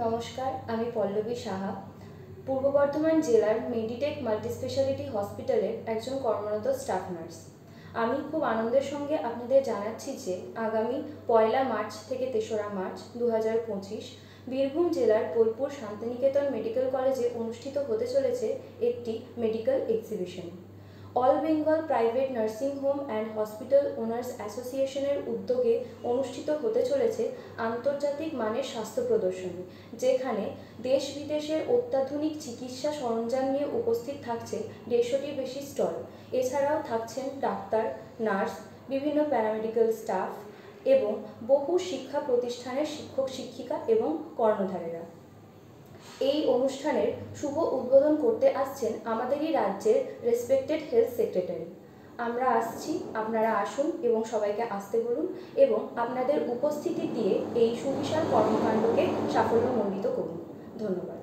নমস্কার, আমি পল্লবী সাহা, পূর্ব বর্ধমান জেলার মেডিটেক মাল্টিস্পেশালিটি হসপিটালের একজন কর্মরত স্টাফ নার্স। আমি খুব আনন্দের সঙ্গে আপনাদের জানাচ্ছি যে আগামী 1 মার্চ থেকে 3রা মার্চ 2025 বীরভূম জেলার বোলপুর শান্তিনিকেতন মেডিকেল কলেজে অনুষ্ঠিত হতে চলেছে একটি medical exhibition. All Bengal private nursing home and hospital owners অ্যাসোসিয়েশনের উদ্যোগে অনুষ্ঠিত হতে চলেছে আন্তর্জাতিক মানের স্বাস্থ্য প্রদর্শনী, যেখানে দেশ বিদেশের অত্যাধুনিক চিকিৎসা সরঞ্জাম নিয়ে উপস্থিত থাকছে 150টির বেশি স্টল। এছাড়াও থাকছেন ডাক্তার, নার্স, বিভিন্ন প্যারামেডিক্যাল স্টাফ এবং বহু শিক্ষা প্রতিষ্ঠানের শিক্ষক শিক্ষিকা এবং কর্ণধারেরা। এই অনুষ্ঠানের শুভ উদ্বোধন করতে আসছেন আমাদেরই রাজ্যের রেসপেক্টেড হেলথ সেক্রেটারি। আমরা আসছি, আপনারা আসুন এবং সবাইকে আসতে বলুন এবং আপনাদের উপস্থিতি দিয়ে এই সুবিশাল কর্মকাণ্ডকে সাফল্যমণ্ডিত করুন। ধন্যবাদ।